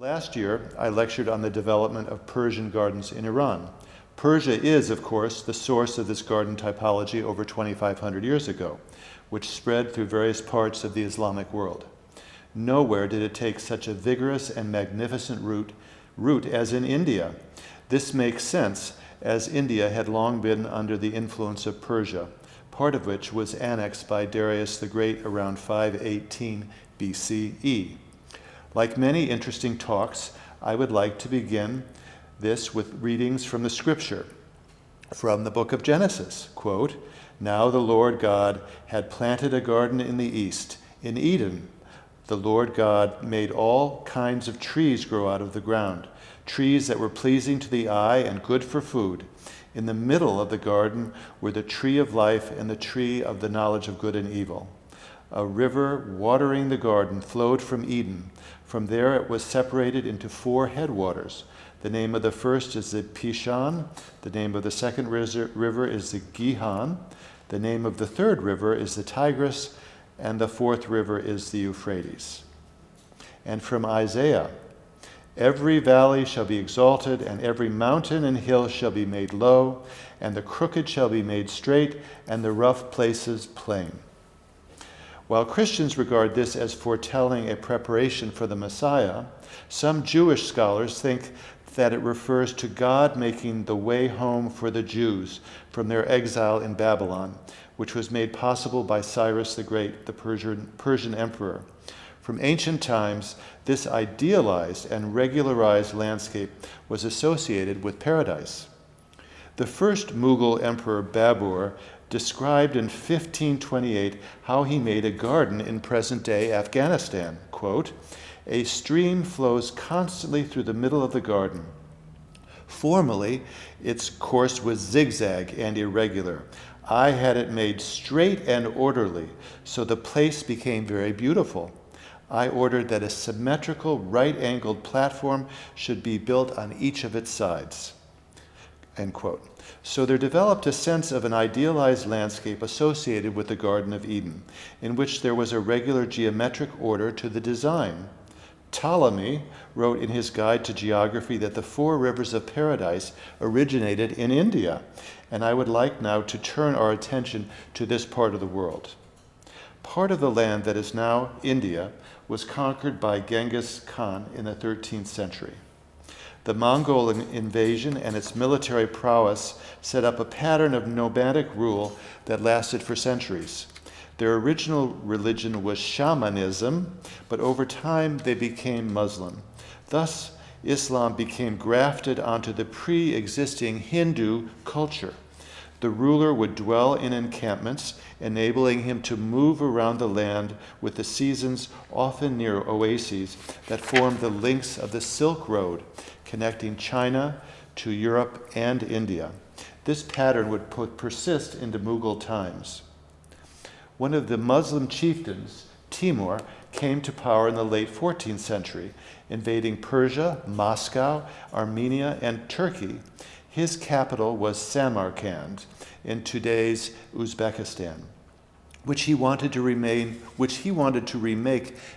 Last year, I lectured on the development of Persian gardens in Iran. Persia is, of course, the source of this garden typology over 2,500 years ago, which spread through various parts of the Islamic world. Nowhere did it take such a vigorous and magnificent root as in India. This makes sense, as India had long been under the influence of Persia, part of which was annexed by Darius the Great around 518 BCE. Like many interesting talks, I would like to begin this with readings from the scripture. From the book of Genesis, quote, "Now the Lord God had planted a garden in the east, in Eden. The Lord God made all kinds of trees grow out of the ground, trees that were pleasing to the eye and good for food. In the middle of the garden were the tree of life and the tree of the knowledge of good and evil. A river watering the garden flowed from Eden. From there it was separated into 4 headwaters. The name of the first is the Pishon, the name of the second river is the Gihon, the name of the third river is the Tigris, and the 4th river is the Euphrates." And from Isaiah, "Every valley shall be exalted, and every mountain and hill shall be made low, and the crooked shall be made straight, and the rough places plain." While Christians regard this as foretelling a preparation for the Messiah, some Jewish scholars think that it refers to God making the way home for the Jews from their exile in Babylon, which was made possible by Cyrus the Great, the Persian emperor. From ancient times, this idealized and regularized landscape was associated with paradise. The first Mughal emperor, Babur, described in 1528 how he made a garden in present-day Afghanistan. Quote, "A stream flows constantly through the middle of the garden. Formerly, its course was zigzag and irregular. I had it made straight and orderly, so the place became very beautiful. I ordered that a symmetrical right-angled platform should be built on each of its sides." End quote. So there developed a sense of an idealized landscape associated with the Garden of Eden, in which there was a regular geometric order to the design. Ptolemy wrote in his Guide to Geography that the 4 rivers of paradise originated in India, and I would like now to turn our attention to this part of the world. Part of the land that is now India was conquered by Genghis Khan in the 13th century. The Mongol invasion and its military prowess set up a pattern of nomadic rule that lasted for centuries. Their original religion was shamanism, but over time they became Muslim. Thus, Islam became grafted onto the pre-existing Hindu culture. The ruler would dwell in encampments, enabling him to move around the land with the seasons, often near oases that formed the links of the Silk Road, connecting China to Europe and India. This pattern would persist into Mughal times. One of the Muslim chieftains, Timur, came to power in the late 14th century, invading Persia, Moscow, Armenia, and Turkey. His capital was Samarkand in today's Uzbekistan, which he wanted to remake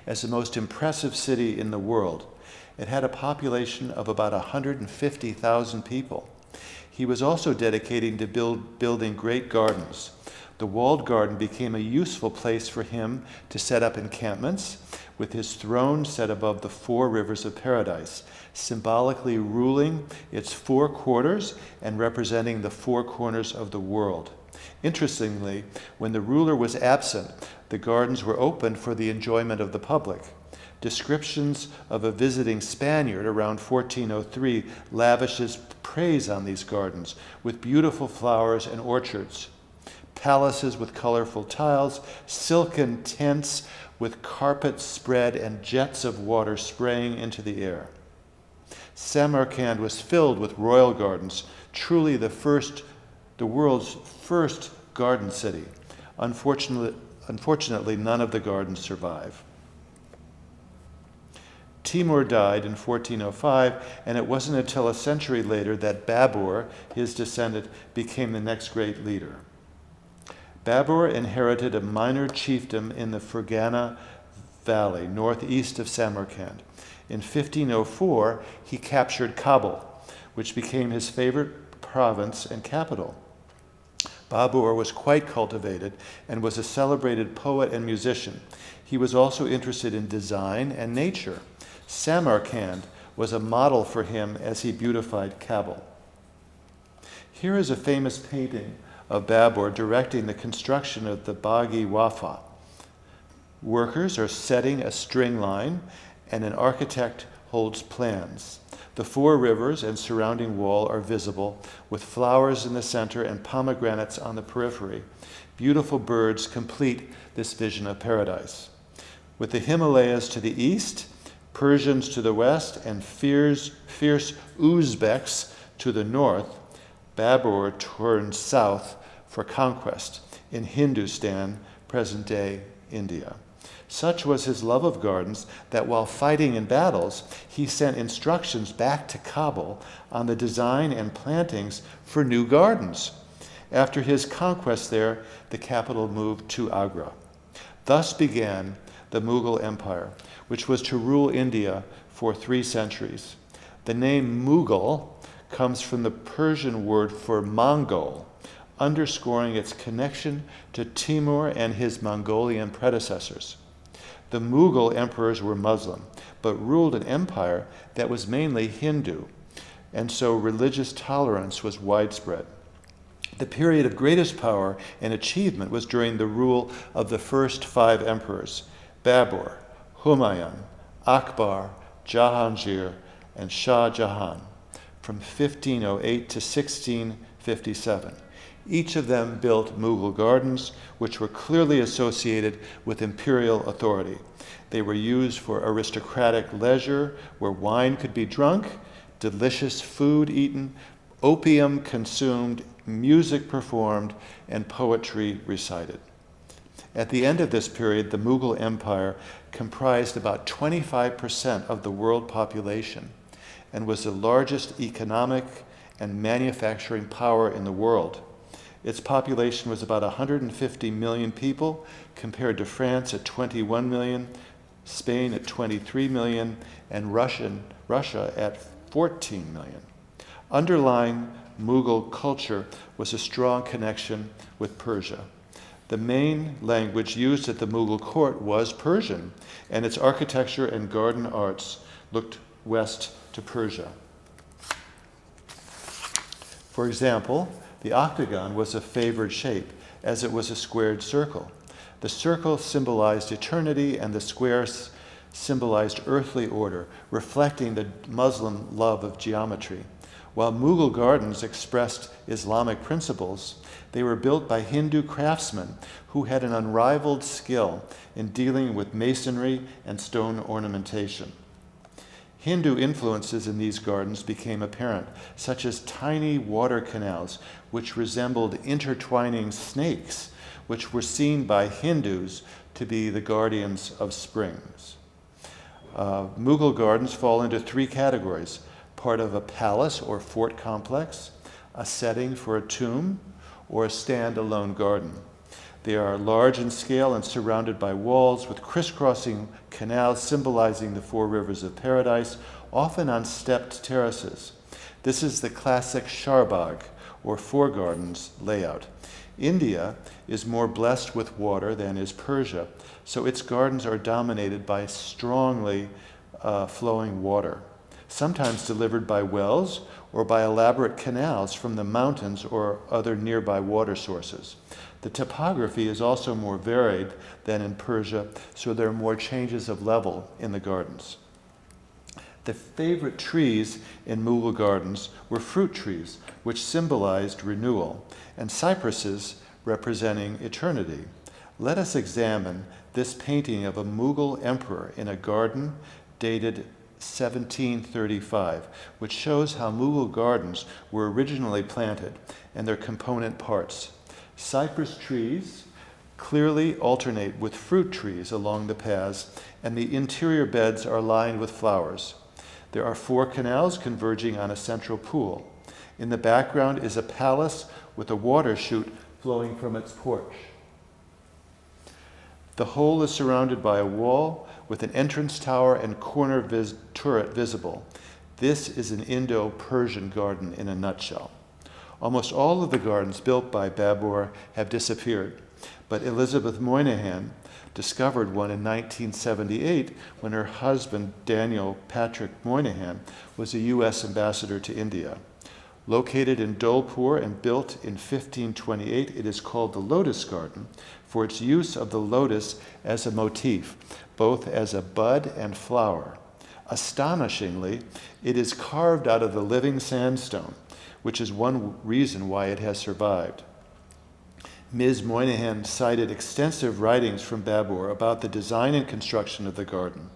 as the most impressive city in the world. It had a population of about 150,000 people. He was also dedicating to building great gardens. The walled garden became a useful place for him to set up encampments, with his throne set above the 4 rivers of paradise, symbolically ruling its 4 quarters and representing the 4 corners of the world. Interestingly, when the ruler was absent, the gardens were opened for the enjoyment of the public. Descriptions of a visiting Spaniard around 1403 lavishes praise on these gardens, with beautiful flowers and orchards, palaces with colorful tiles, silken tents with carpets spread and jets of water spraying into the air. Samarkand was filled with royal gardens, truly the world's first garden city. Unfortunately, none of the gardens survive. Timur died in 1405, and it wasn't until a century later that Babur, his descendant, became the next great leader. Babur inherited a minor chiefdom in the Fergana Valley, northeast of Samarkand. In 1504, he captured Kabul, which became his favorite province and capital. Babur was quite cultivated and was a celebrated poet and musician. He was also interested in design and nature. Samarkand was a model for him as he beautified Kabul. Here is a famous painting of Babur directing the construction of the Baghi Wafa. Workers are setting a string line, and an architect holds plans. The four rivers and surrounding wall are visible, with flowers in the center and pomegranates on the periphery. Beautiful birds complete this vision of paradise. With the Himalayas to the east, Persians to the west, and fierce Uzbeks to the north, Babur turned south for conquest in Hindustan, present-day India. Such was his love of gardens that while fighting in battles, he sent instructions back to Kabul on the design and plantings for new gardens. After his conquest there, the capital moved to Agra. Thus began the Mughal Empire, which was to rule India for 3 centuries. The name Mughal comes from the Persian word for Mongol, underscoring its connection to Timur and his Mongolian predecessors. The Mughal emperors were Muslim, but ruled an empire that was mainly Hindu, and so religious tolerance was widespread. The period of greatest power and achievement was during the rule of the first 5 emperors, Babur, Humayun, Akbar, Jahangir, and Shah Jahan, from 1508 to 1657. Each of them built Mughal gardens, which were clearly associated with imperial authority. They were used for aristocratic leisure, where wine could be drunk, delicious food eaten, opium consumed, music performed, and poetry recited. At the end of this period, the Mughal Empire comprised about 25% of the world population and was the largest economic and manufacturing power in the world. Its population was about 150 million people, compared to France at 21 million, Spain at 23 million, and Russia at 14 million. Underlying Mughal culture was a strong connection with Persia. The main language used at the Mughal court was Persian, and its architecture and garden arts looked west to Persia. For example, the octagon was a favored shape, as it was a squared circle. The circle symbolized eternity, and the squares symbolized earthly order, reflecting the Muslim love of geometry. While Mughal gardens expressed Islamic principles, they were built by Hindu craftsmen who had an unrivaled skill in dealing with masonry and stone ornamentation. Hindu influences in these gardens became apparent, such as tiny water canals which resembled intertwining snakes, which were seen by Hindus to be the guardians of springs. Mughal gardens fall into 3 categories: part of a palace or fort complex, a setting for a tomb, or a stand-alone garden. They are large in scale and surrounded by walls with crisscrossing canals symbolizing the 4 rivers of paradise, often on stepped terraces. This is the classic Charbagh, or 4 gardens, layout. India is more blessed with water than is Persia, so its gardens are dominated by strongly flowing water, sometimes delivered by wells or by elaborate canals from the mountains or other nearby water sources. The topography is also more varied than in Persia, so there are more changes of level in the gardens. The favorite trees in Mughal gardens were fruit trees, which symbolized renewal, and cypresses representing eternity. Let us examine this painting of a Mughal emperor in a garden dated 1735, which shows how Mughal gardens were originally planted and their component parts. Cypress trees clearly alternate with fruit trees along the paths, and the interior beds are lined with flowers. There are 4 canals converging on a central pool. In the background is a palace with a water chute flowing from its porch. The whole is surrounded by a wall with an entrance tower and corner turret visible. This is an Indo-Persian garden in a nutshell. Almost all of the gardens built by Babur have disappeared, but Elizabeth Moynihan discovered one in 1978 when her husband, Daniel Patrick Moynihan, was a U.S. ambassador to India. Located in Dholpur and built in 1528, it is called the Lotus Garden for its use of the lotus as a motif, both as a bud and flower. Astonishingly, it is carved out of the living sandstone, which is one reason why it has survived. Ms. Moynihan cited extensive writings from Babur about the design and construction of the garden.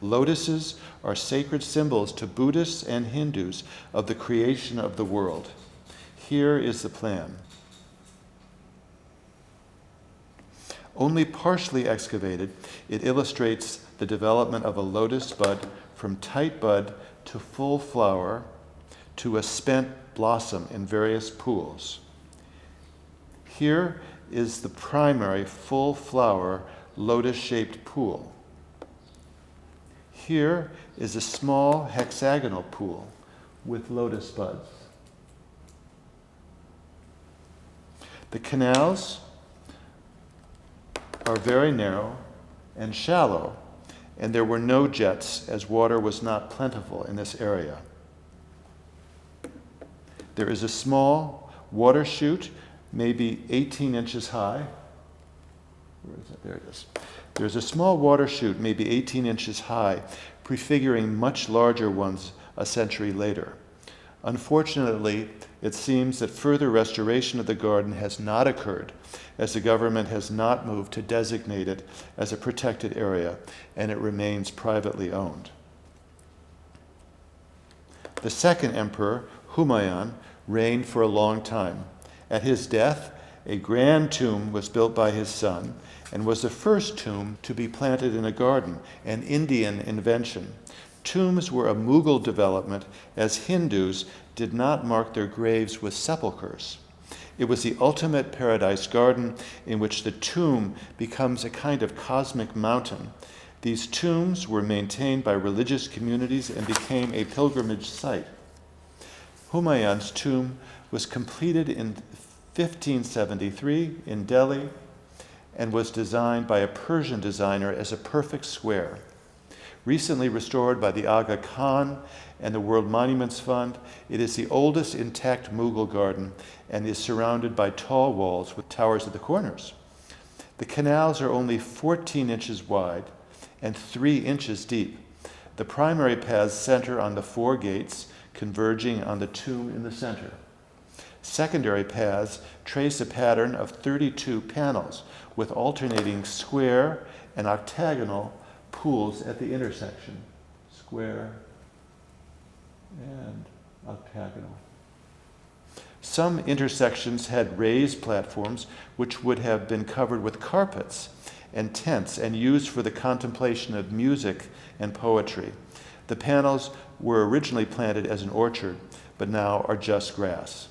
Lotuses are sacred symbols to Buddhists and Hindus of the creation of the world. Here is the plan. Only partially excavated, it illustrates the development of a lotus bud from tight bud to full flower to a spent blossom in various pools. Here is the primary full flower lotus-shaped pool. Here is a small hexagonal pool with lotus buds. The canals are very narrow and shallow, and there were no jets as water was not plentiful in this area. There is a small water chute, maybe 18 inches high. Where is it? There it is. There's a small water chute, maybe 18 inches high, prefiguring much larger ones a century later. Unfortunately, it seems that further restoration of the garden has not occurred, as the government has not moved to designate it as a protected area, and it remains privately owned. The second emperor, Humayun, reigned for a long time. At his death, a grand tomb was built by his son and was the first tomb to be planted in a garden, an Indian invention. Tombs were a Mughal development, as Hindus did not mark their graves with sepulchres. It was the ultimate paradise garden in which the tomb becomes a kind of cosmic mountain. These tombs were maintained by religious communities and became a pilgrimage site. Humayun's tomb was completed in 1573 in Delhi and was designed by a Persian designer as a perfect square. Recently restored by the Aga Khan and the World Monuments Fund, it is the oldest intact Mughal garden and is surrounded by tall walls with towers at the corners. The canals are only 14 inches wide and 3 inches deep. The primary paths center on the 4 gates, converging on the tomb in the center. Secondary paths trace a pattern of 32 panels with alternating square and octagonal pools at the intersection. Square and octagonal. Some intersections had raised platforms which would have been covered with carpets and tents and used for the contemplation of music and poetry. The panels were originally planted as an orchard, but now are just grass.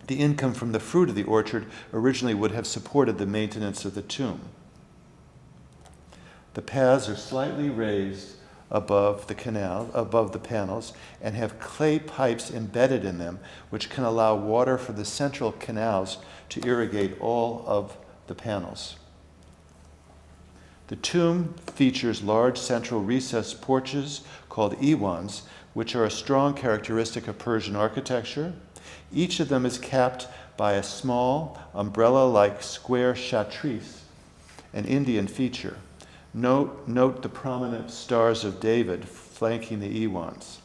The income from the fruit of the orchard originally would have supported the maintenance of the tomb. The paths are slightly raised above the panels, and have clay pipes embedded in them, which can allow water from the central canals to irrigate all of the panels. The tomb features large central recessed porches called iwans, which are a strong characteristic of Persian architecture. Each of them is capped by a small umbrella-like square chatrice, an Indian feature. Note the prominent Stars of David flanking the iwans.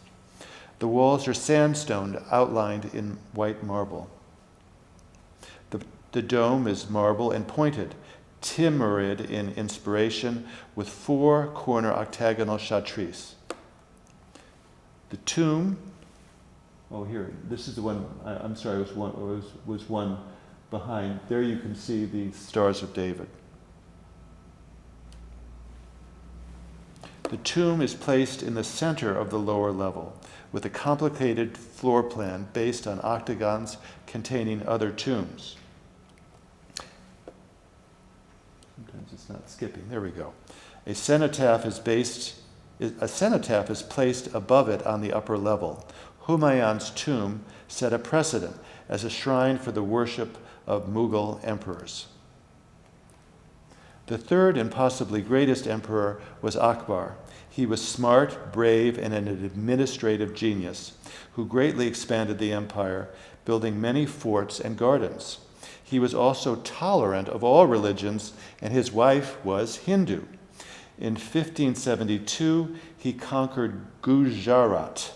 The walls are sandstone outlined in white marble. The dome is marble and pointed, Timurid in inspiration, with 4 corner octagonal chatrices. The tomb, this is the one, I'm sorry, was one behind. There you can see the Stars of David. The tomb is placed in the center of the lower level, with a complicated floor plan based on octagons containing other tombs. Sometimes it's not skipping. There we go. A cenotaph is placed above it on the upper level. Humayun's tomb set a precedent as a shrine for the worship of Mughal emperors. The third and possibly greatest emperor was Akbar. He was smart, brave, and an administrative genius who greatly expanded the empire, building many forts and gardens. He was also tolerant of all religions, and his wife was Hindu. In 1572, he conquered Gujarat,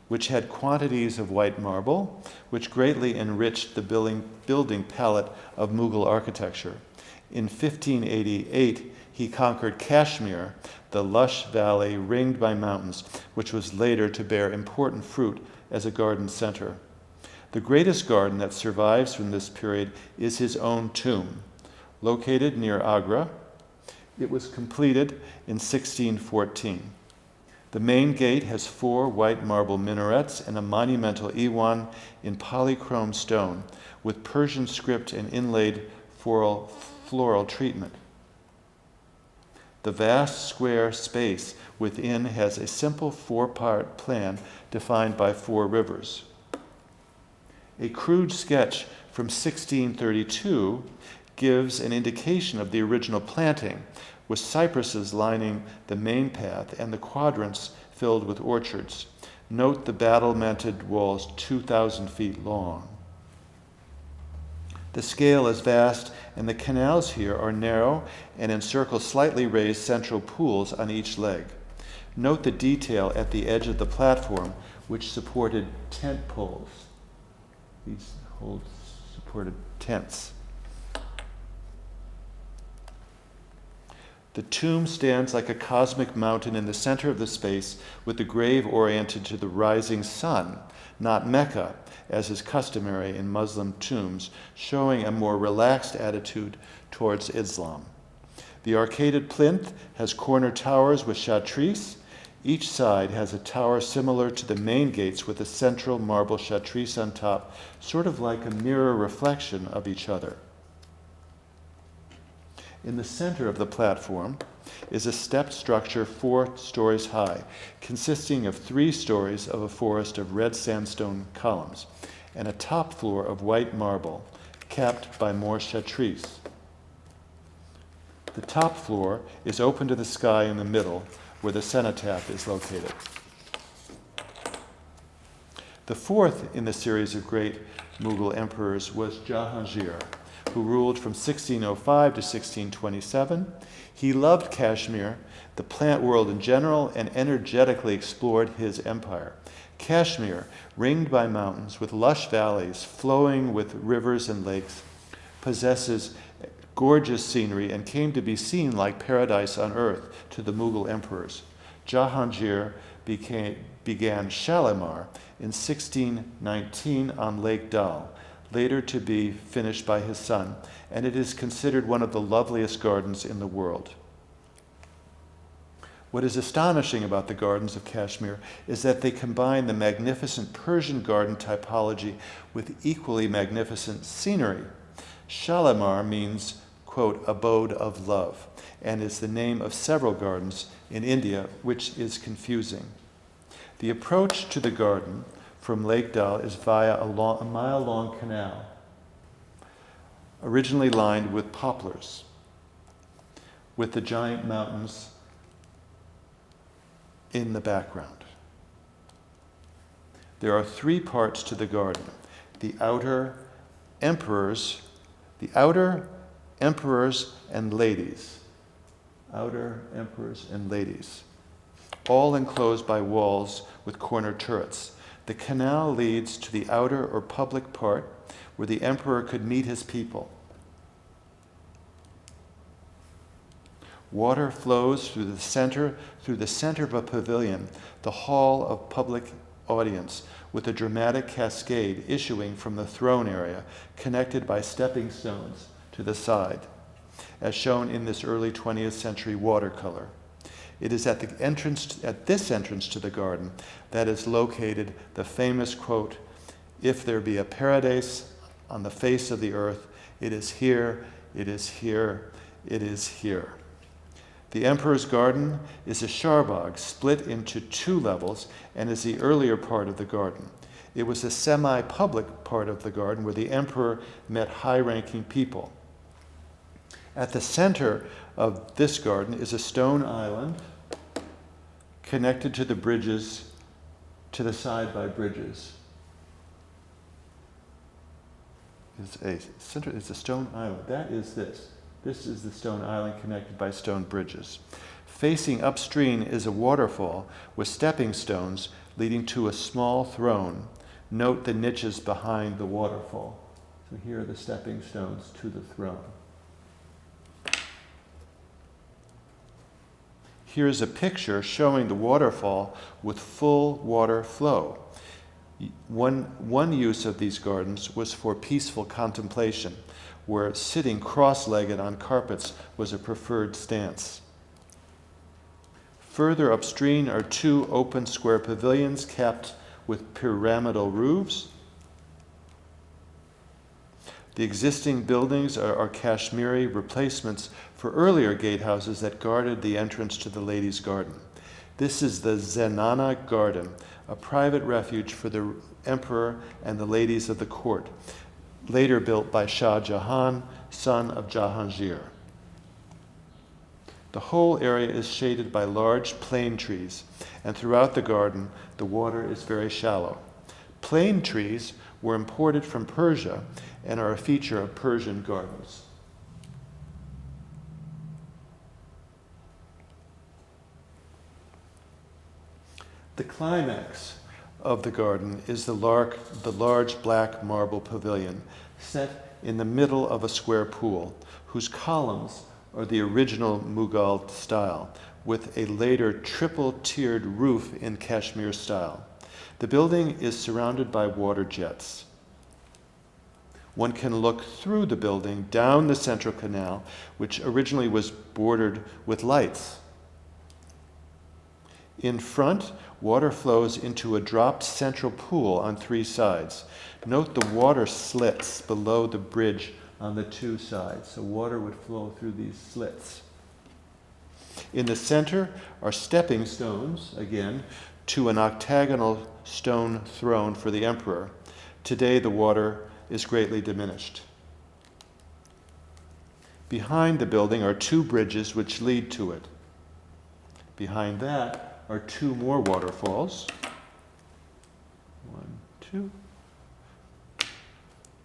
which had quantities of white marble, which greatly enriched the building palette of Mughal architecture. In 1588, he conquered Kashmir, the lush valley ringed by mountains, which was later to bear important fruit as a garden center. The greatest garden that survives from this period is his own tomb. Located near Agra, it was completed in 1614. The main gate has 4 white marble minarets and a monumental iwan in polychrome stone with Persian script and inlaid floral treatment. The vast square space within has a simple 4-part plan defined by 4 rivers. A crude sketch from 1632 gives an indication of the original planting, with cypresses lining the main path and the quadrants filled with orchards. Note the battlemented walls 2,000 feet long. The scale is vast, and the canals here are narrow and encircle slightly raised central pools on each leg. Note the detail at the edge of the platform, which supported tent poles. These holes supported tents. The tomb stands like a cosmic mountain in the center of the space, with the grave oriented to the rising sun, not Mecca, as is customary in Muslim tombs, showing a more relaxed attitude towards Islam. The arcaded plinth has corner towers with chartreuse. Each side has a tower similar to the main gates with a central marble chartreuse on top, sort of like a mirror reflection of each other. In the center of the platform is a stepped structure 4 stories high, consisting of 3 stories of a forest of red sandstone columns, and a top floor of white marble, capped by more chartreuse. The top floor is open to the sky in the middle, where the cenotaph is located. The fourth in the series of great Mughal emperors was Jahangir, who ruled from 1605 to 1627. He loved Kashmir, the plant world in general, and energetically explored his empire. Kashmir, ringed by mountains with lush valleys flowing with rivers and lakes, possesses gorgeous scenery and came to be seen like paradise on earth to the Mughal emperors. Jahangir began Shalimar in 1619 on Lake Dal, later to be finished by his son, and it is considered one of the loveliest gardens in the world. What is astonishing about the gardens of Kashmir is that they combine the magnificent Persian garden typology with equally magnificent scenery. Shalimar means, quote, abode of love, and is the name of several gardens in India, which is confusing. The approach to the garden from Lake Dal is via a mile-long canal, originally lined with poplars, with the giant mountains in the background. There are 3 parts to the garden: the outer emperors and ladies, all enclosed by walls with corner turrets. The canal leads to the outer or public part, where the emperor could meet his people. Water flows through the center of a pavilion, the hall of public audience, with a dramatic cascade issuing from the throne area, connected by stepping stones to the side, as shown in this early 20th century watercolor. It is at this entrance to the garden that is located the famous quote, "If there be a paradise on the face of the earth, it is here, it is here, it is here." The Emperor's Garden is a sharbagh split into two levels and is the earlier part of the garden. It was a semi-public part of the garden where the emperor met high-ranking people. At the center of this garden is a stone island connected to the bridges, to the side by bridges. It's a stone island. That is this. This is the stone island connected by stone bridges. Facing upstream is a waterfall with stepping stones leading to a small throne. Note the niches behind the waterfall. So here are the stepping stones to the throne. Here's a picture showing the waterfall with full water flow. One use of these gardens was for peaceful contemplation, where sitting cross-legged on carpets was a preferred stance. Further upstream are two open square pavilions capped with pyramidal roofs. The existing buildings are Kashmiri replacements for earlier gatehouses that guarded the entrance to the ladies' garden. This is the Zenana Garden, a private refuge for the emperor and the ladies of the court, later built by Shah Jahan, son of Jahangir. The whole area is shaded by large plane trees, and throughout the garden, the water is very shallow. Plane trees were imported from Persia and are a feature of Persian gardens. The climax of the garden is the large black marble pavilion set in the middle of a square pool, whose columns are the original Mughal style, with a later triple-tiered roof in Kashmir style. The building is surrounded by water jets. One can look through the building down the central canal, which originally was bordered with lights. In front, water flows into a dropped central pool on three sides. Note the water slits below the bridge on the two sides, so water would flow through these slits. In the center are stepping stones, again, to an octagonal stone throne for the emperor. Today the water is greatly diminished. Behind the building are two bridges which lead to it. Behind that are two more waterfalls. 1, 2.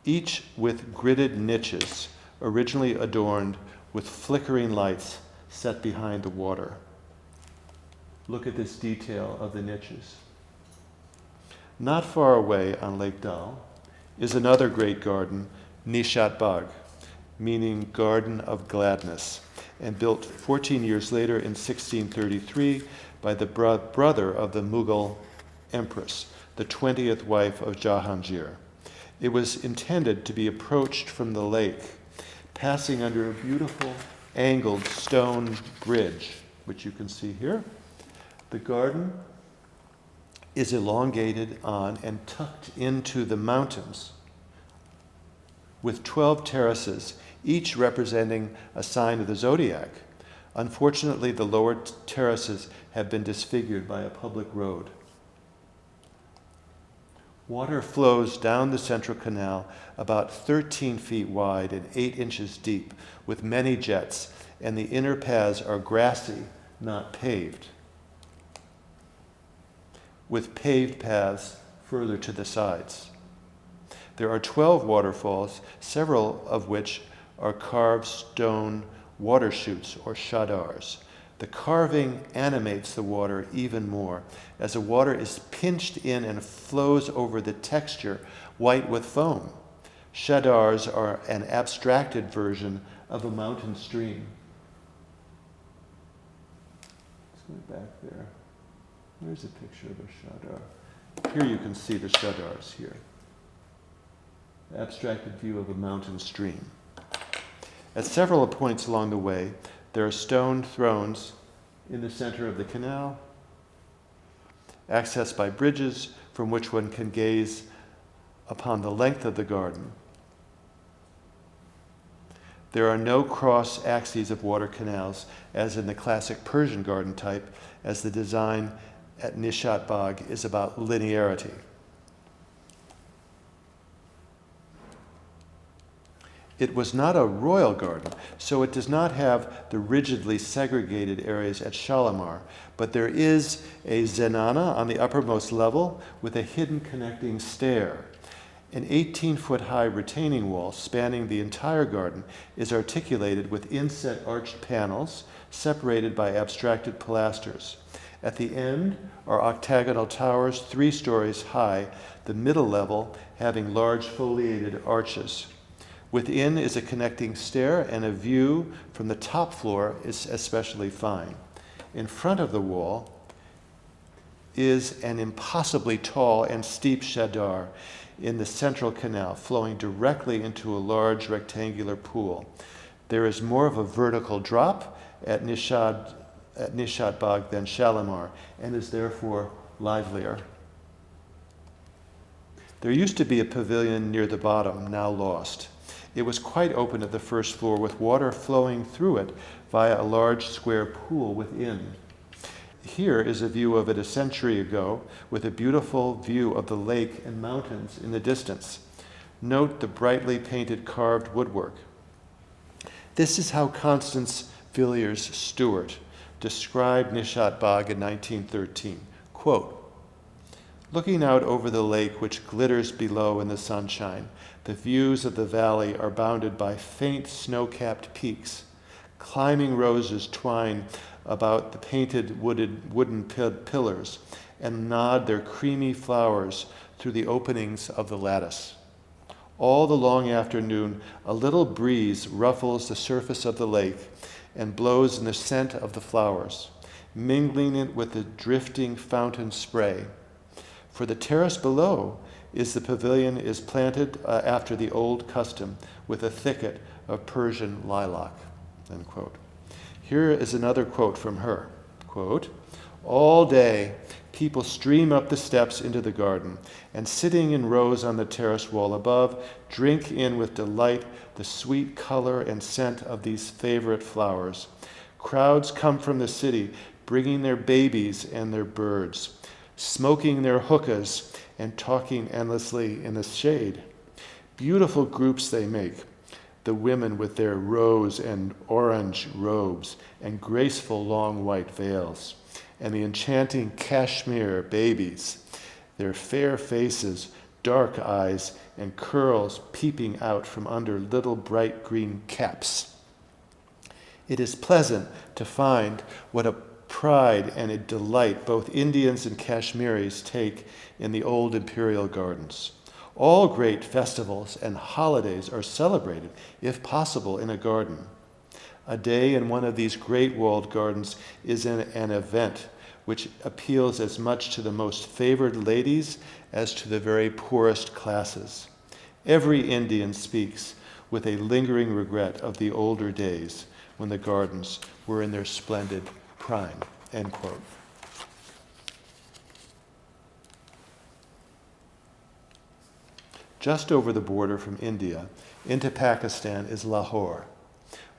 Each with gridded niches, originally adorned with flickering lights set behind the water. Look at this detail of the niches. Not far away on Lake Dal is another great garden, Nishat Bagh, meaning Garden of Gladness, and built 14 years later in 1633 by the brother of the Mughal empress, the 20th wife of Jahangir. It was intended to be approached from the lake, passing under a beautiful angled stone bridge, which you can see here. The garden is elongated on and tucked into the mountains with 12 terraces, each representing a sign of the zodiac. Unfortunately, the lower terraces have been disfigured by a public road. Water flows down the central canal about 13 feet wide and 8 inches deep, with many jets, and the inner paths are grassy, not paved, with paved paths further to the sides. There are 12 waterfalls, several of which are carved stone water chutes or chadars. The carving animates the water even more, as the water is pinched in and flows over the texture, white with foam. Chadars are an abstracted version of a mountain stream. Let's go back there. Where's a picture of a chadar? Here you can see the chadars here. Abstracted view of a mountain stream. At several points along the way, there are stone thrones in the center of the canal, accessed by bridges from which one can gaze upon the length of the garden. There are no cross axes of water canals, as in the classic Persian garden type, as the design at Nishat Bagh is about linearity. It was not a royal garden, so it does not have the rigidly segregated areas at Shalimar, but there is a zenana on the uppermost level with a hidden connecting stair. An 18-foot-high retaining wall spanning the entire garden is articulated with inset arched panels separated by abstracted pilasters. At the end are octagonal towers 3 stories high, the middle level having large foliated arches. Within is a connecting stair, and a view from the top floor is especially fine. In front of the wall is an impossibly tall and steep chadar in the central canal, flowing directly into a large rectangular pool. There is more of a vertical drop at Nishat Bagh than Shalimar, and is therefore livelier. There used to be a pavilion near the bottom, now lost. It was quite open at the first floor, with water flowing through it via a large square pool within. Here is a view of it a century ago, with a beautiful view of the lake and mountains in the distance. Note the brightly painted carved woodwork. This is how Constance Villiers Stewart described Nishat Bagh in 1913. Quote, "Looking out over the lake which glitters below in the sunshine, the views of the valley are bounded by faint snow-capped peaks. Climbing roses twine about the painted wooden pillars and nod their creamy flowers through the openings of the lattice. All the long afternoon, a little breeze ruffles the surface of the lake and blows in the scent of the flowers, mingling it with the drifting fountain spray. For the terrace below the pavilion is planted after the old custom with a thicket of Persian lilac." End quote. Here is another quote from her. Quote, "All day, people stream up the steps into the garden, and sitting in rows on the terrace wall above, drink in with delight the sweet color and scent of these favorite flowers. Crowds come from the city, bringing their babies and their birds, smoking their hookahs and talking endlessly in the shade. Beautiful groups they make, the women with their rose and orange robes and graceful long white veils, and the enchanting Kashmir babies, their fair faces, dark eyes, and curls peeping out from under little bright green caps. It is pleasant to find what a pride and a delight both Indians and Kashmiris take in the old imperial gardens. All great festivals and holidays are celebrated, if possible, in a garden. A day in one of these great walled gardens is an event which appeals as much to the most favored ladies as to the very poorest classes. Every Indian speaks with a lingering regret of the older days when the gardens were in their splendid prime." End quote. Just over the border from India into Pakistan is Lahore,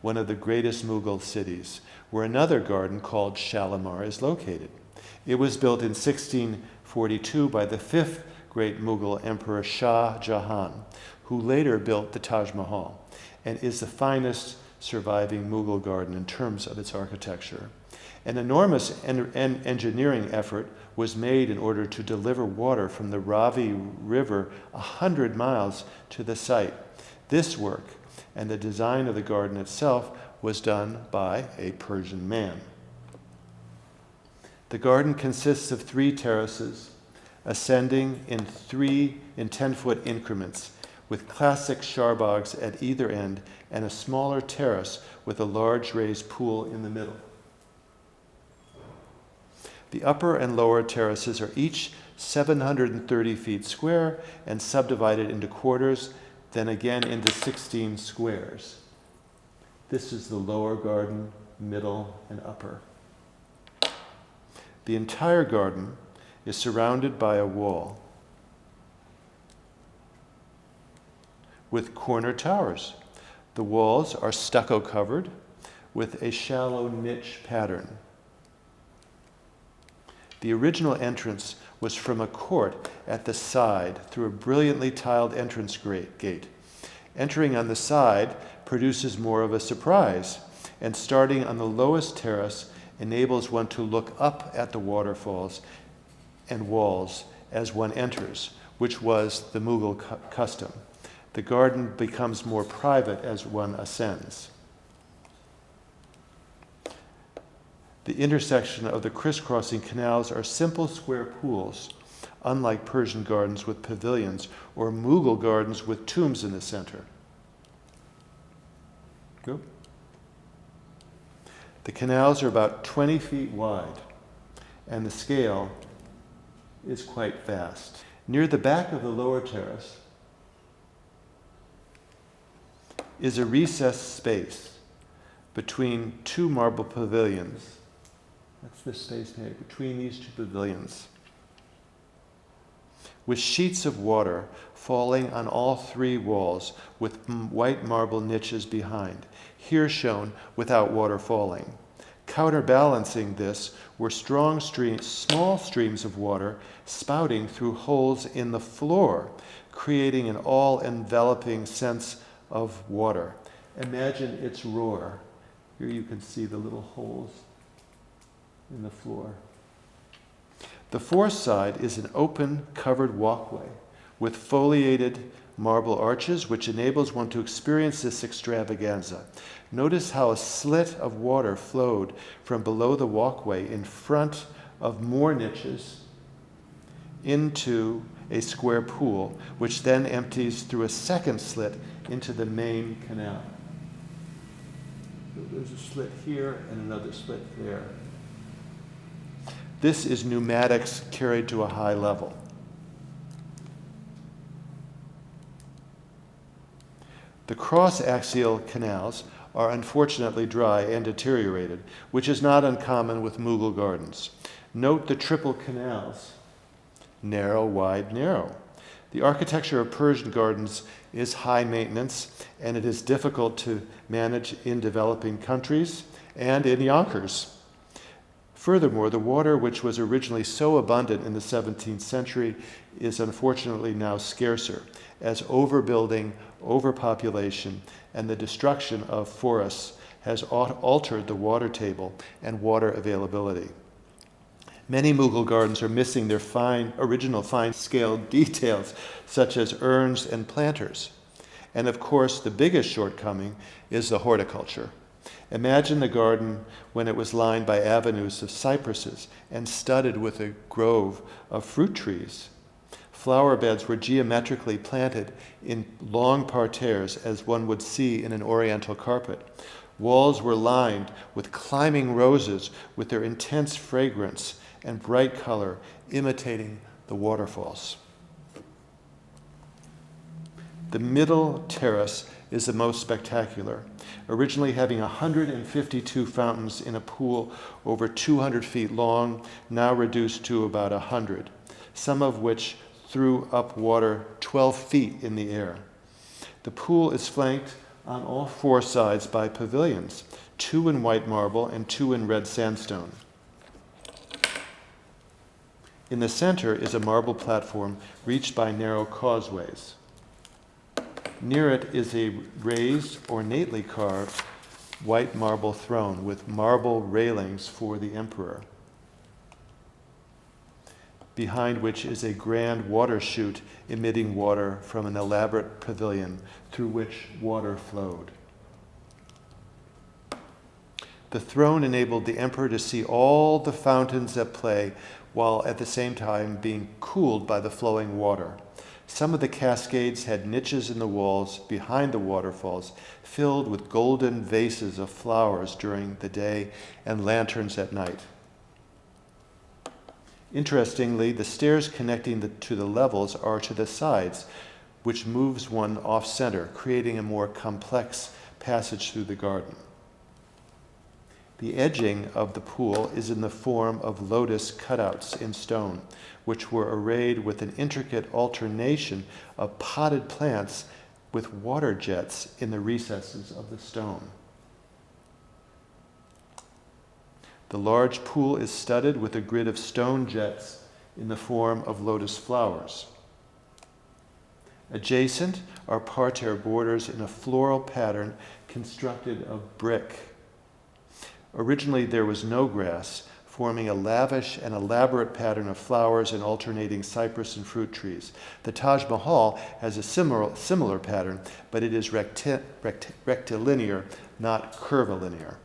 one of the greatest Mughal cities, where another garden called Shalimar is located. It was built in 1642 by the 5th great Mughal Emperor Shah Jahan, who later built the Taj Mahal, and is the finest surviving Mughal garden in terms of its architecture. An enormous engineering effort was made in order to deliver water from the Ravi River 100 miles to the site. This work and the design of the garden itself was done by a Persian man. The garden consists of 3 terraces, ascending in 10-foot increments, with classic charbags at either end and a smaller terrace with a large raised pool in the middle. The upper and lower terraces are each 730 feet square and subdivided into quarters, then again into 16 squares. This is the lower garden, middle, and upper. The entire garden is surrounded by a wall with corner towers. The walls are stucco covered with a shallow niche pattern. The original entrance was from a court at the side through a brilliantly tiled entrance gate. Entering on the side produces more of a surprise, and starting on the lowest terrace enables one to look up at the waterfalls and walls as one enters, which was the Mughal custom. The garden becomes more private as one ascends. The intersection of the crisscrossing canals are simple square pools, unlike Persian gardens with pavilions or Mughal gardens with tombs in the center. Go. The canals are about 20 feet wide, and the scale is quite vast. Near the back of the lower terrace is a recessed space between two marble pavilions. That's the space here, between these two pavilions, with sheets of water falling on all three walls with white marble niches behind, here shown without water falling. Counterbalancing this were small streams of water spouting through holes in the floor, creating an all-enveloping sense of water. Imagine its roar. Here you can see the little holes in the floor. The fourth side is an open, covered walkway with foliated marble arches, which enables one to experience this extravaganza. Notice how a slit of water flowed from below the walkway in front of more niches into a square pool, which then empties through a second slit into the main canal. So there's a slit here and another slit there. This is pneumatics carried to a high level. The cross-axial canals are unfortunately dry and deteriorated, which is not uncommon with Mughal gardens. Note the triple canals, narrow, wide, narrow. The architecture of Persian gardens is high maintenance, and it is difficult to manage in developing countries and in Yonkers. Furthermore, the water, which was originally so abundant in the 17th century, is unfortunately now scarcer, as overbuilding, overpopulation, and the destruction of forests has altered the water table and water availability. Many Mughal gardens are missing their original fine-scale details, such as urns and planters. And of course, the biggest shortcoming is the horticulture. Imagine the garden when it was lined by avenues of cypresses and studded with a grove of fruit trees. Flower beds were geometrically planted in long parterres, as one would see in an oriental carpet. Walls were lined with climbing roses with their intense fragrance and bright color, imitating the waterfalls. The middle terrace is the most spectacular, originally having 152 fountains in a pool over 200 feet long, now reduced to about 100, some of which threw up water 12 feet in the air. The pool is flanked on all four sides by pavilions, 2 in white marble and 2 in red sandstone. In the center is a marble platform reached by narrow causeways. Near it is a raised, ornately carved white marble throne with marble railings for the emperor, behind which is a grand water chute emitting water from an elaborate pavilion through which water flowed. The throne enabled the emperor to see all the fountains at play while at the same time being cooled by the flowing water. Some of the cascades had niches in the walls behind the waterfalls, filled with golden vases of flowers during the day and lanterns at night. Interestingly, the stairs connecting to the levels are to the sides, which moves one off-center, creating a more complex passage through the garden. The edging of the pool is in the form of lotus cutouts in stone, which were arrayed with an intricate alternation of potted plants with water jets in the recesses of the stone. The large pool is studded with a grid of stone jets in the form of lotus flowers. Adjacent are parterre borders in a floral pattern constructed of brick. Originally, there was no grass, forming a lavish and elaborate pattern of flowers and alternating cypress and fruit trees. The Taj Mahal has a similar pattern, but it is rectilinear, not curvilinear.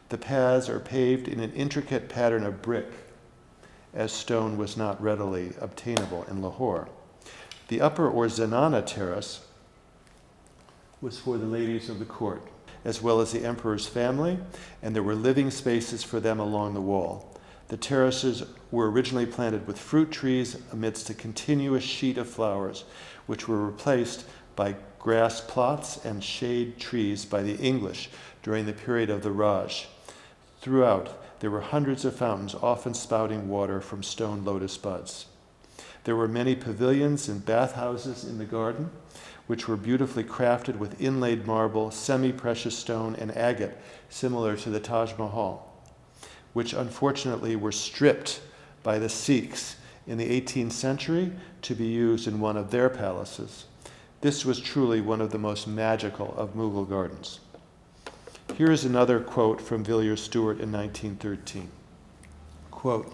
The paths are paved in an intricate pattern of brick, as stone was not readily obtainable in Lahore. The upper or zenana terrace was for the ladies of the court, as well as the emperor's family, and there were living spaces for them along the wall. The terraces were originally planted with fruit trees amidst a continuous sheet of flowers, which were replaced by grass plots and shade trees by the English during the period of the Raj. Throughout, there were hundreds of fountains, often spouting water from stone lotus buds. There were many pavilions and bathhouses in the garden, which were beautifully crafted with inlaid marble, semi-precious stone, and agate, similar to the Taj Mahal, which unfortunately were stripped by the Sikhs in the 18th century to be used in one of their palaces. This was truly one of the most magical of Mughal gardens. Here is another quote from Villiers Stewart in 1913. Quote,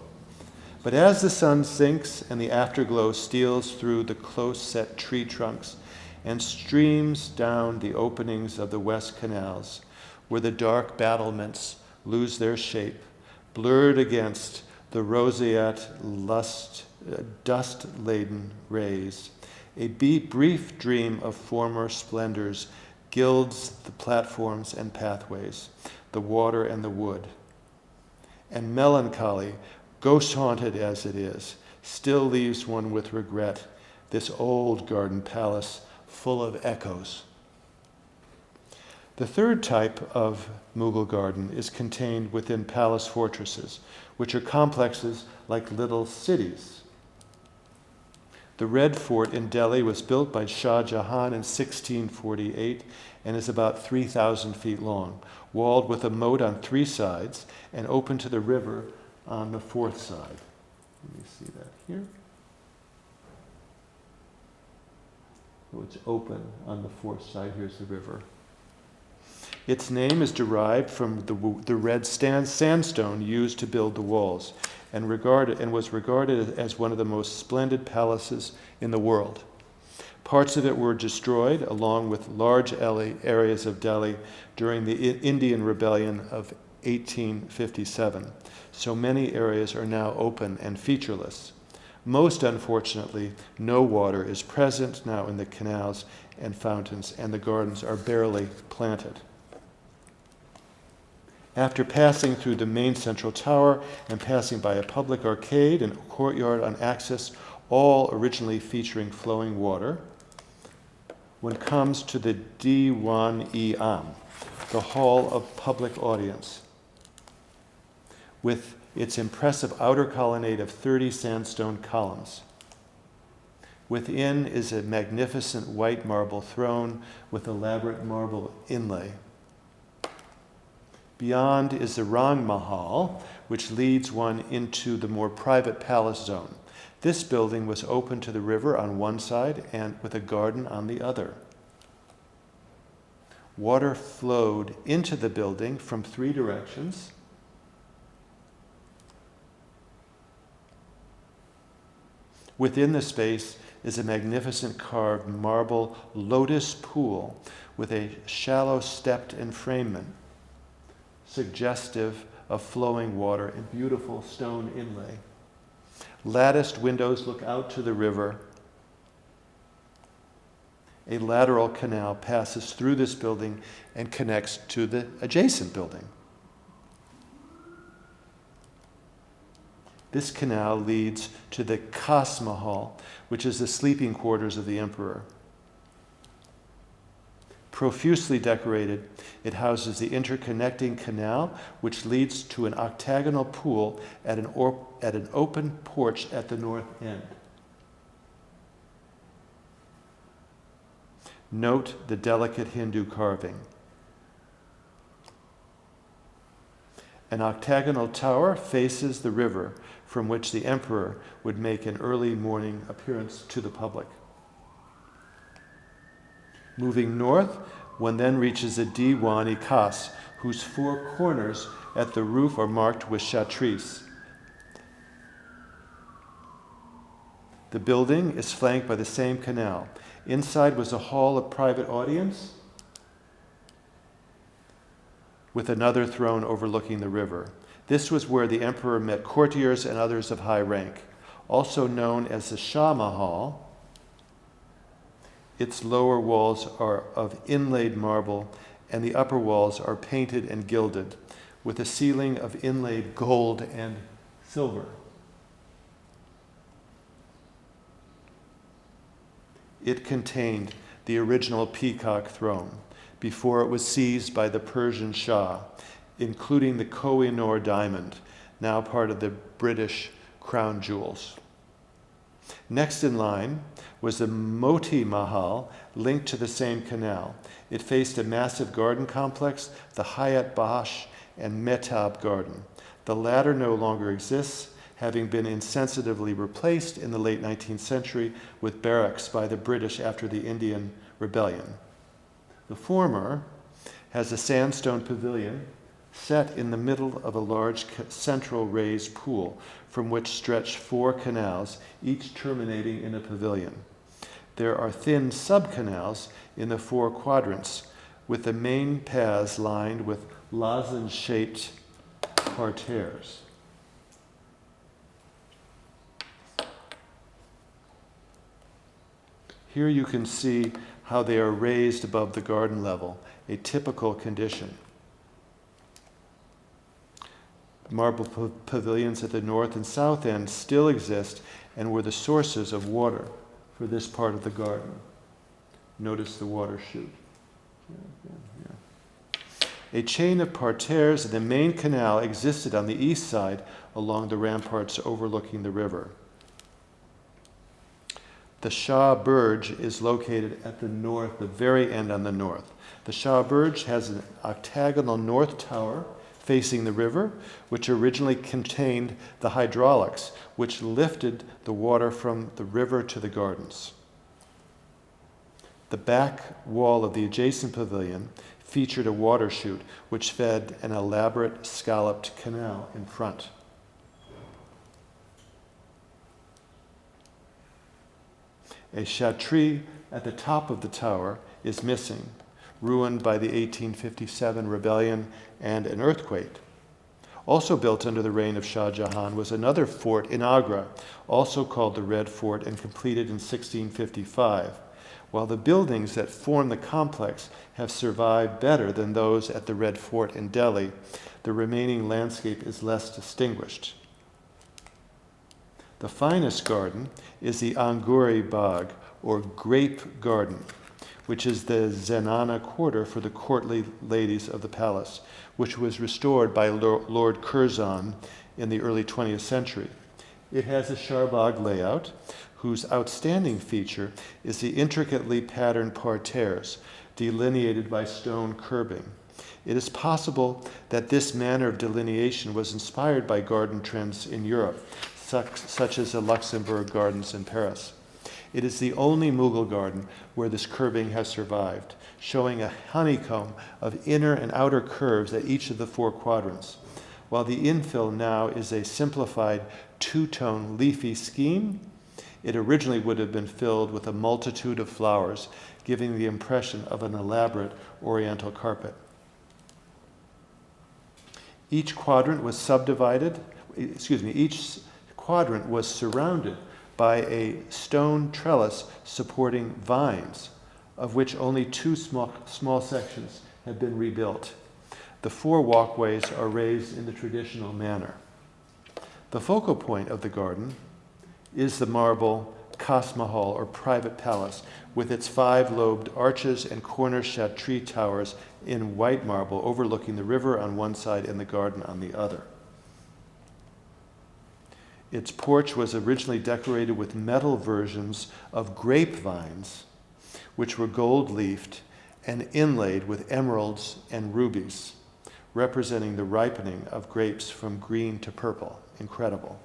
"But as the sun sinks and the afterglow steals through the close-set tree trunks and streams down the openings of the west canals, where the dark battlements lose their shape, blurred against the roseate, dust-laden rays, a brief dream of former splendors gilds the platforms and pathways, the water and the wood. And melancholy, ghost-haunted as it is, still leaves one with regret, this old garden palace full of echoes." The third type of Mughal garden is contained within palace fortresses, which are complexes like little cities. The Red Fort in Delhi was built by Shah Jahan in 1648 and is about 3,000 feet long, walled with a moat on 3 sides and open to the river on the 4th side. Let me see that here. So it's open on the 4th side. Here's the river. Its name is derived from the red sandstone used to build the walls, and was regarded as one of the most splendid palaces in the world. Parts of it were destroyed, along with large areas of Delhi, during the Indian Rebellion of 1857. So many areas are now open and featureless. Most unfortunately, no water is present now in the canals and fountains, and the gardens are barely planted. After passing through the main central tower and passing by a public arcade and courtyard on access, all originally featuring flowing water, one comes to the Diwan-e-Am, the hall of public audience, with its impressive outer colonnade of 30 sandstone columns. Within is a magnificent white marble throne with elaborate marble inlay. Beyond is the Rang Mahal, which leads one into the more private palace zone. This building was open to the river on one side and with a garden on the other. Water flowed into the building from 3 directions. Within the space is a magnificent carved marble lotus pool with a shallow stepped enfragement, suggestive of flowing water and beautiful stone inlay. Latticed windows look out to the river. A lateral canal passes through this building and connects to the adjacent building. This canal leads to the Taj Mahal, which is the sleeping quarters of the emperor. Profusely decorated, it houses the interconnecting canal, which leads to an octagonal pool at an open porch at the north end. Note the delicate Hindu carving. An octagonal tower faces the river from which the emperor would make an early morning appearance to the public. Moving north, one then reaches a Diwan-i-Khas, whose four corners at the roof are marked with chatris. The building is flanked by the same canal. Inside was a hall of private audience with another throne overlooking the river. This was where the emperor met courtiers and others of high rank. Also known as the Shah Mahal, its lower walls are of inlaid marble and the upper walls are painted and gilded with a ceiling of inlaid gold and silver. It contained the original peacock throne before it was seized by the Persian Shah, including the Koh-i-Noor diamond, now part of the British crown jewels. Next in line was the Moti Mahal, linked to the same canal. It faced a massive garden complex, the Hayat Bash and Mehtab Garden. The latter no longer exists, having been insensitively replaced in the late 19th century with barracks by the British after the Indian Rebellion. The former has a sandstone pavilion set in the middle of a large central raised pool from which stretch four canals, each terminating in a pavilion. There are thin sub-canals in the four quadrants, with the main paths lined with lozenge-shaped parterres. Here you can see how they are raised above the garden level, a typical condition. Marble pavilions at the north and south end still exist and were the sources of water for this part of the garden. Notice the water chute. A chain of parterres in the main canal existed on the east side along the ramparts overlooking the river. The Shah Burj is located at the north, the very end on the north. The Shah Burj has an octagonal north tower facing the river, which originally contained the hydraulics, which lifted the water from the river to the gardens. The back wall of the adjacent pavilion featured a water chute, which fed an elaborate scalloped canal in front. A chatri at the top of the tower is missing, ruined by the 1857 rebellion and an earthquake. Also built under the reign of Shah Jahan was another fort in Agra, also called the Red Fort and completed in 1655. While the buildings that form the complex have survived better than those at the Red Fort in Delhi, the remaining landscape is less distinguished. The finest garden is the Anguri Bagh, or grape garden, which is the zenana quarter for the courtly ladies of the palace, which was restored by Lord Curzon in the early 20th century. It has a charbagh layout, whose outstanding feature is the intricately patterned parterres, delineated by stone curbing. It is possible that this manner of delineation was inspired by garden trends in Europe, such as the Luxembourg Gardens in Paris. It is the only Mughal garden where this curving has survived, showing a honeycomb of inner and outer curves at each of the four quadrants. While the infill now is a simplified two-tone leafy scheme, it originally would have been filled with a multitude of flowers, giving the impression of an elaborate oriental carpet. Each quadrant was surrounded by a stone trellis supporting vines, of which only two small sections have been rebuilt. The four walkways are raised in the traditional manner. The focal point of the garden is the marble Taj Mahal, or private palace, with its five-lobed arches and corner chatri towers in white marble overlooking the river on one side and the garden on the other. Its porch was originally decorated with metal versions of grapevines which were gold-leafed and inlaid with emeralds and rubies, representing the ripening of grapes from green to purple. Incredible.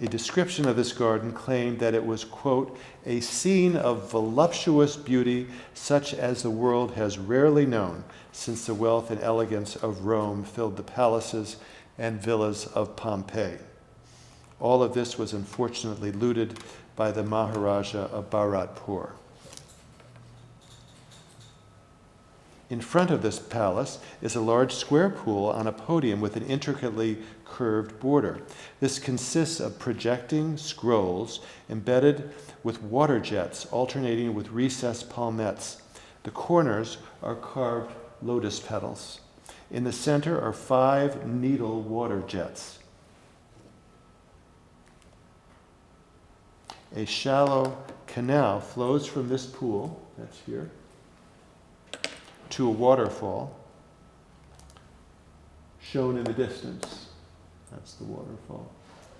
A description of this garden claimed that it was, quote, a scene of voluptuous beauty such as the world has rarely known since the wealth and elegance of Rome filled the palaces and villas of Pompeii. All of this was unfortunately looted by the Maharaja of Bharatpur. In front of this palace is a large square pool on a podium with an intricately curved border. This consists of projecting scrolls embedded with water jets alternating with recessed palmettes. The corners are carved lotus petals. In the center are 5 needle water jets. A shallow canal flows from this pool, that's here, to a waterfall shown in the distance. That's the waterfall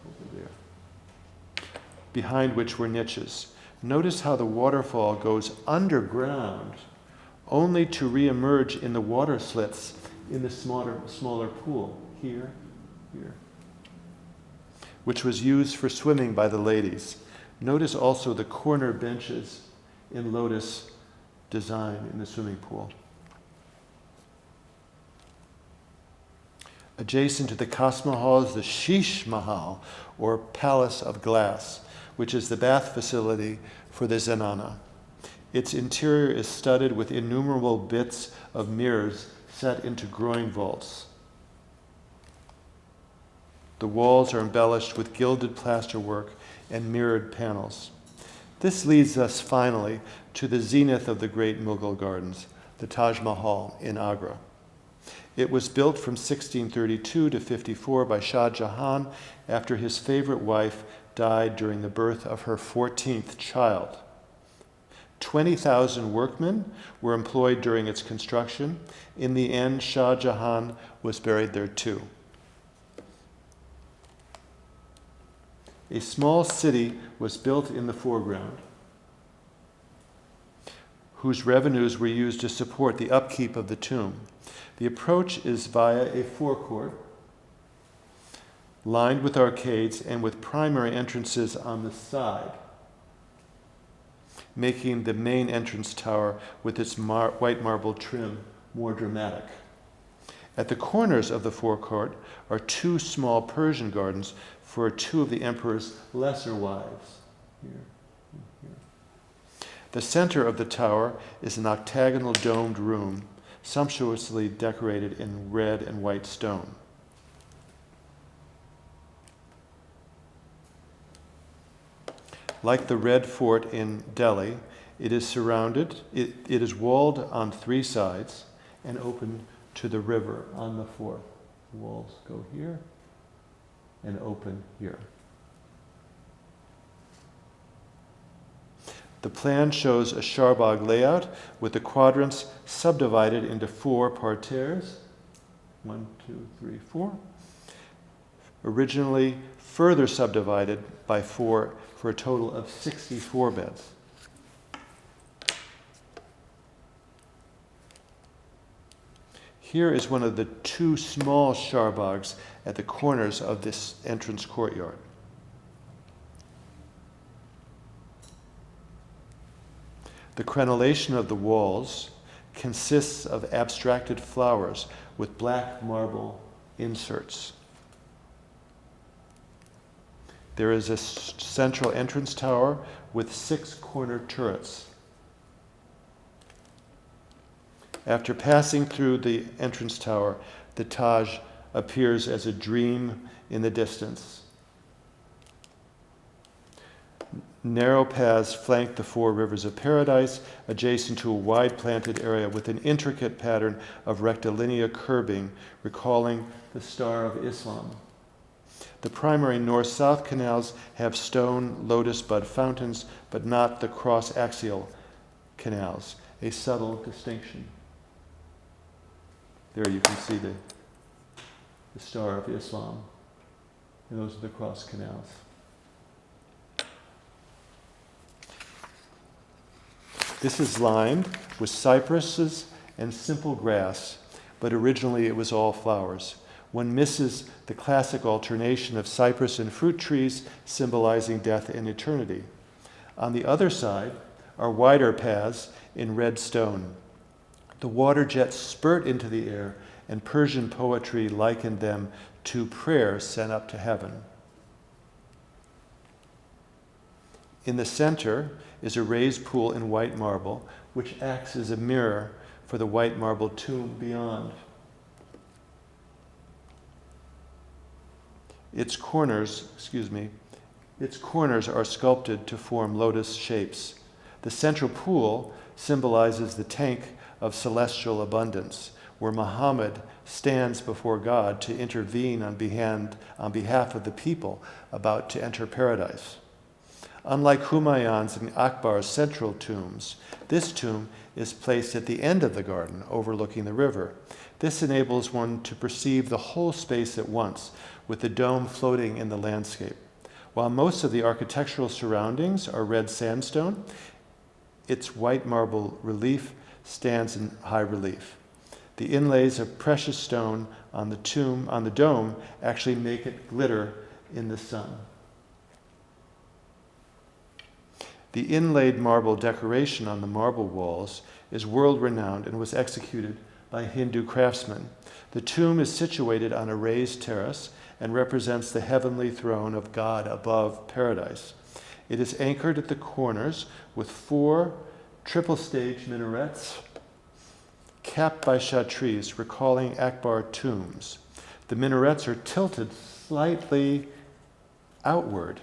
over there, behind which were niches. Notice how the waterfall goes underground only to reemerge in the water slits in the smaller pool, here, which was used for swimming by the ladies. Notice also the corner benches in lotus design in the swimming pool. Adjacent to the Taj Mahal is the Sheesh Mahal, or Palace of Glass, which is the bath facility for the Zenana. Its interior is studded with innumerable bits of mirrors set into groin vaults. The walls are embellished with gilded plasterwork and mirrored panels. This leads us finally to the zenith of the great Mughal gardens, the Taj Mahal in Agra. It was built from 1632 to 54 by Shah Jahan after his favorite wife died during the birth of her 14th child. 20,000 workmen were employed during its construction. In the end, Shah Jahan was buried there too. A small city was built in the foreground, whose revenues were used to support the upkeep of the tomb. The approach is via a forecourt, lined with arcades and with primary entrances on the side, making the main entrance tower with its white marble trim more dramatic. At the corners of the forecourt are 2 small Persian gardens for 2 of the emperor's lesser wives, here and here. The center of the tower is an octagonal domed room, sumptuously decorated in red and white stone. Like the Red Fort in Delhi, it is walled on 3 sides and open to the river on the 4th. The walls go here and open here. The plan shows a Charbagh layout with the quadrants subdivided into 4 parterres. 1, 2, 3, 4. Originally further subdivided by 4 for a total of 64 beds. Here is one of the 2 small Charbaghs at the corners of this entrance courtyard. The crenellation of the walls consists of abstracted flowers with black marble inserts. There is a central entrance tower with 6 corner turrets. After passing through the entrance tower, the Taj appears as a dream in the distance. Narrow paths flank the 4 rivers of paradise, adjacent to a wide planted area with an intricate pattern of rectilinear curbing, recalling the Star of Islam. The primary north-south canals have stone lotus bud fountains, but not the cross-axial canals, a subtle distinction. There you can see the Star of Islam, and those are the cross canals. This is lined with cypresses and simple grass, but originally it was all flowers. One misses the classic alternation of cypress and fruit trees symbolizing death and eternity. On the other side are wider paths in red stone. The water jets spurt into the air, and Persian poetry likened them to prayers sent up to heaven. In the center is a raised pool in white marble, which acts as a mirror for the white marble tomb beyond. Its corners are sculpted to form lotus shapes. The central pool symbolizes the tank of celestial abundance, where Muhammad stands before God to intervene on behalf of the people about to enter paradise. Unlike Humayun's and Akbar's central tombs, this tomb is placed at the end of the garden, overlooking the river. This enables one to perceive the whole space at once, with the dome floating in the landscape. While most of the architectural surroundings are red sandstone, its white marble relief stands in high relief. The inlays of precious stone on the dome actually make it glitter in the sun. The inlaid marble decoration on the marble walls is world-renowned and was executed by Hindu craftsmen. The tomb is situated on a raised terrace and represents the heavenly throne of God above paradise. It is anchored at the corners with 4 triple-stage minarets capped by chatris, recalling Akbar tombs. The minarets are tilted slightly outward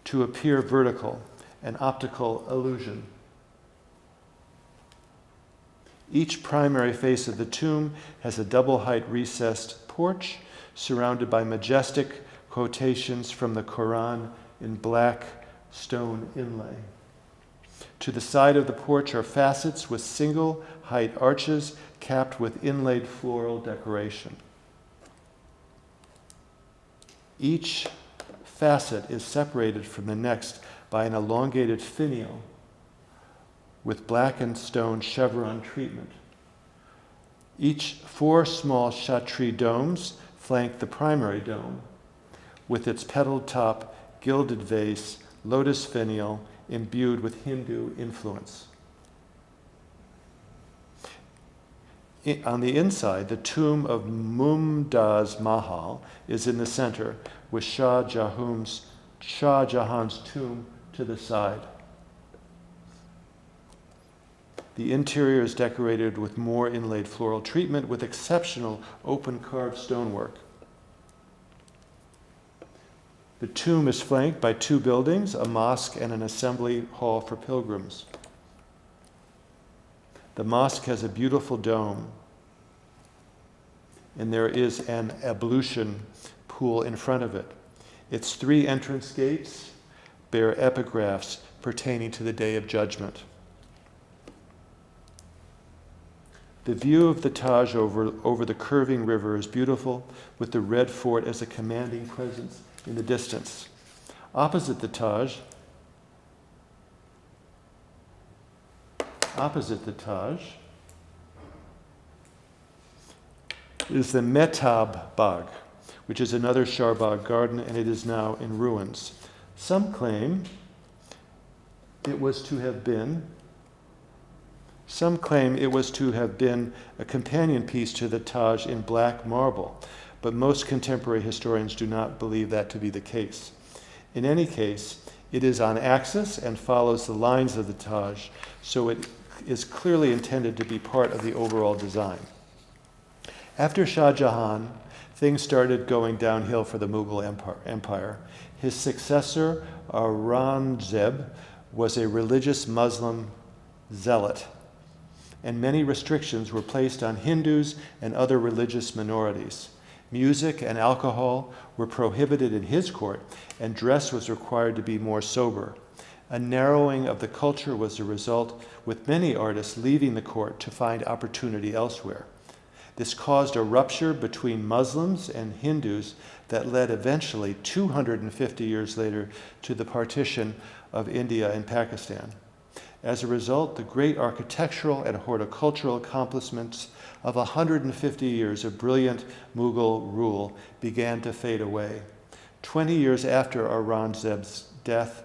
to appear vertical, an optical illusion. Each primary face of the tomb has a double-height recessed porch surrounded by majestic quotations from the Quran in black stone inlay. To the side of the porch are facets with single-height arches capped with inlaid floral decoration. Each facet is separated from the next by an elongated finial with blackened stone chevron treatment. Each 4 small chatri domes flank the primary dome, with its petaled top, gilded vase, lotus finial, imbued with Hindu influence. On the inside, the tomb of Mumtaz Mahal is in the center, with Shah Jahan's tomb to the side. The interior is decorated with more inlaid floral treatment with exceptional open carved stonework. The tomb is flanked by 2 buildings, a mosque and an assembly hall for pilgrims. The mosque has a beautiful dome, and there is an ablution pool in front of it. Its 3 entrance gates bear epigraphs pertaining to the Day of Judgment. The view of the Taj over the curving river is beautiful, with the red fort as a commanding presence in the distance. Opposite the Taj is the Nishat Bagh, which is another Sharbagh garden, and it is now in ruins. Some claim it was to have been a companion piece to the Taj in black marble, but most contemporary historians do not believe that to be the case. In any case, it is on axis and follows the lines of the Taj, so it is clearly intended to be part of the overall design. After Shah Jahan, things started going downhill for the Mughal Empire. His successor, Aurangzeb, was a religious Muslim zealot, and many restrictions were placed on Hindus and other religious minorities. Music and alcohol were prohibited in his court, and dress was required to be more sober. A narrowing of the culture was the result, with many artists leaving the court to find opportunity elsewhere. This caused a rupture between Muslims and Hindus that led eventually, 250 years later, to the partition of India and Pakistan. As a result, the great architectural and horticultural accomplishments of 150 years of brilliant Mughal rule began to fade away. 20 years after Aurangzeb's death,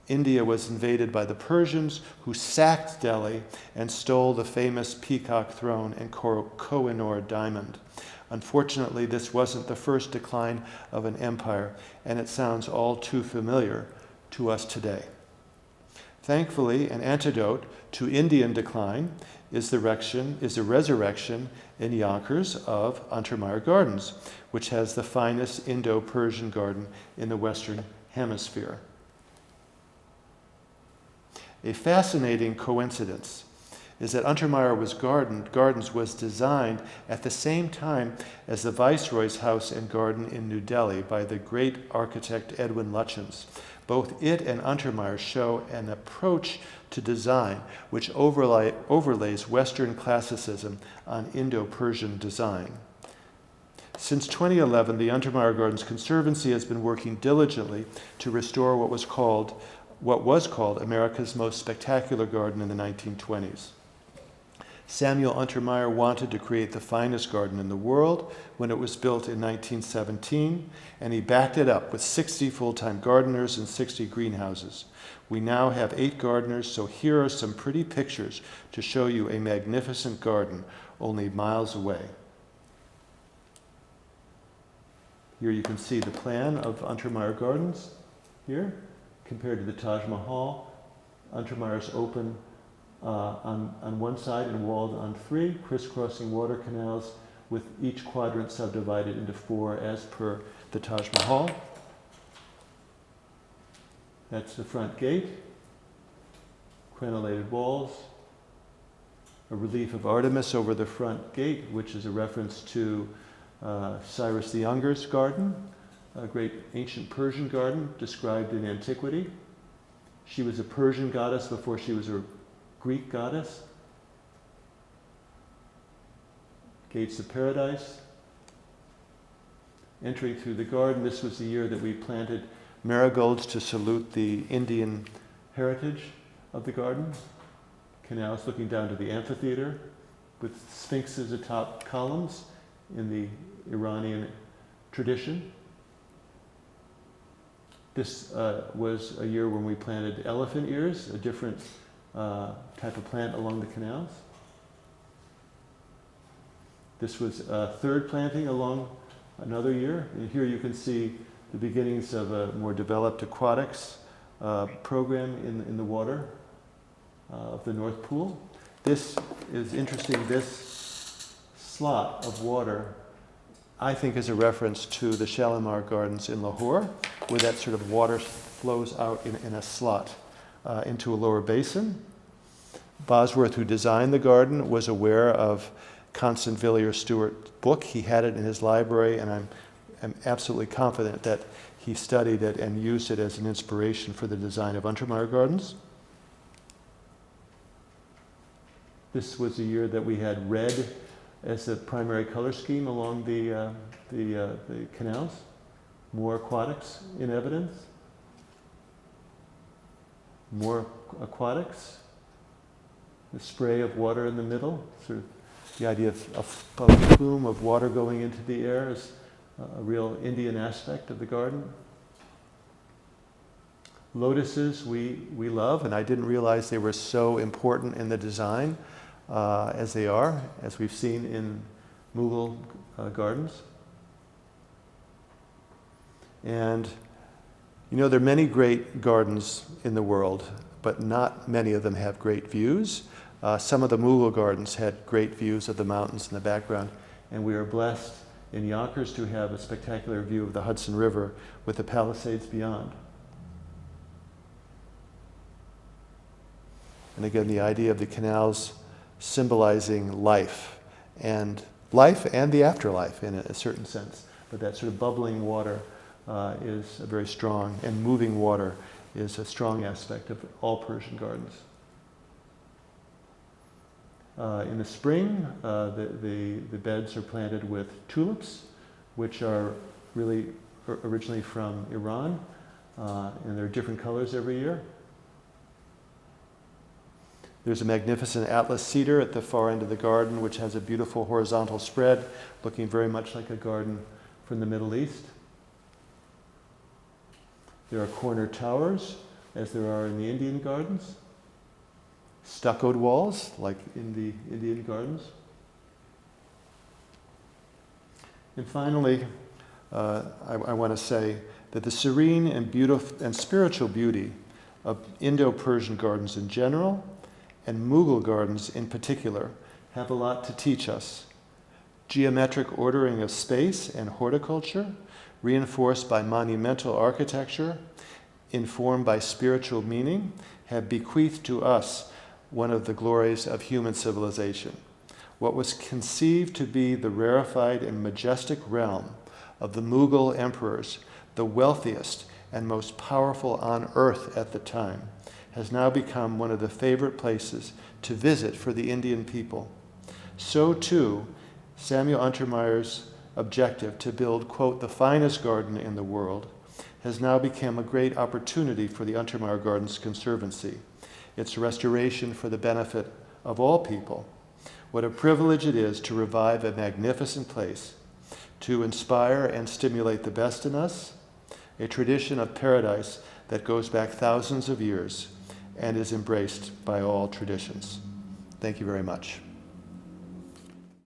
India was invaded by the Persians, who sacked Delhi and stole the famous peacock throne and Kohinoor diamond. Unfortunately, this wasn't the first decline of an empire, and it sounds all too familiar to us today. Thankfully, an antidote to Indian decline is the resurrection in Yonkers of Untermeyer Gardens, which has the finest Indo-Persian garden in the Western Hemisphere. A fascinating coincidence is that Untermeyer Gardens was designed at the same time as the Viceroy's house and garden in New Delhi by the great architect Edwin Lutyens. Both it and Untermeyer show an approach to design which overlays Western classicism on Indo-Persian design. Since 2011, the Untermeyer Gardens Conservancy has been working diligently to restore what was called America's most spectacular garden in the 1920s. Samuel Untermeyer wanted to create the finest garden in the world when it was built in 1917, and he backed it up with 60 full-time gardeners and 60 greenhouses. We now have 8 gardeners, so here are some pretty pictures to show you a magnificent garden only miles away. Here you can see the plan of Untermeyer Gardens here, compared to the Taj Mahal. Untermeyer's open on one side and walled on 3, crisscrossing water canals with each quadrant subdivided into 4 as per the Taj Mahal. That's the front gate, crenellated walls, a relief of Artemis over the front gate, which is a reference to Cyrus the Younger's garden, a great ancient Persian garden described in antiquity. She was a Persian goddess before she was a Greek goddess. Gates of Paradise. Entering through the garden, this was the year that we planted marigolds to salute the Indian heritage of the garden. Canals looking down to the amphitheater with sphinxes atop columns in the Iranian tradition. This was a year when we planted elephant ears, a different type of plant along the canals. This was a third planting along another year. And here you can see the beginnings of a more developed aquatics program in the water of the North Pool. This is interesting. This slot of water, I think, is a reference to the Shalimar Gardens in Lahore, where that sort of water flows out in a slot into a lower basin. Bosworth, who designed the garden, was aware of Constance Villiers-Stewart's book. He had it in his library, and I'm absolutely confident that he studied it and used it as an inspiration for the design of Untermeyer Gardens. This was a year that we had red as a primary color scheme along the canals. More aquatics in evidence. More aquatics. The spray of water in the middle, sort of the idea of a plume of water going into the air is a real Indian aspect of the garden. Lotuses we love, and I didn't realize they were so important in the design as they are, as we've seen in Mughal gardens. And you know, there are many great gardens in the world, but not many of them have great views. Some of the Mughal gardens had great views of the mountains in the background, and we are blessed in Yonkers to have a spectacular view of the Hudson River with the Palisades beyond. And again, the idea of the canals symbolizing life and the afterlife in a certain sense. But that sort of bubbling water is a very strong, and moving water is a strong aspect of all Persian gardens. In the spring, the beds are planted with tulips, which are really originally from Iran, and they're different colors every year. There's a magnificent Atlas cedar at the far end of the garden, which has a beautiful horizontal spread, looking very much like a garden from the Middle East. There are corner towers, as there are in the Indian gardens. Stuccoed walls, like in the Indian gardens. And finally, I want to say that the serene and beautiful and spiritual beauty of Indo-Persian gardens in general and Mughal gardens in particular have a lot to teach us. Geometric ordering of space and horticulture, reinforced by monumental architecture, informed by spiritual meaning, have bequeathed to us one of the glories of human civilization. What was conceived to be the rarefied and majestic realm of the Mughal emperors, the wealthiest and most powerful on earth at the time, has now become one of the favorite places to visit for the Indian people. So too, Samuel Untermeyer's objective to build, quote, the finest garden in the world has now become a great opportunity for the Untermeyer Gardens Conservancy, its restoration for the benefit of all people. What a privilege it is to revive a magnificent place, to inspire and stimulate the best in us, a tradition of paradise that goes back thousands of years and is embraced by all traditions. Thank you very much.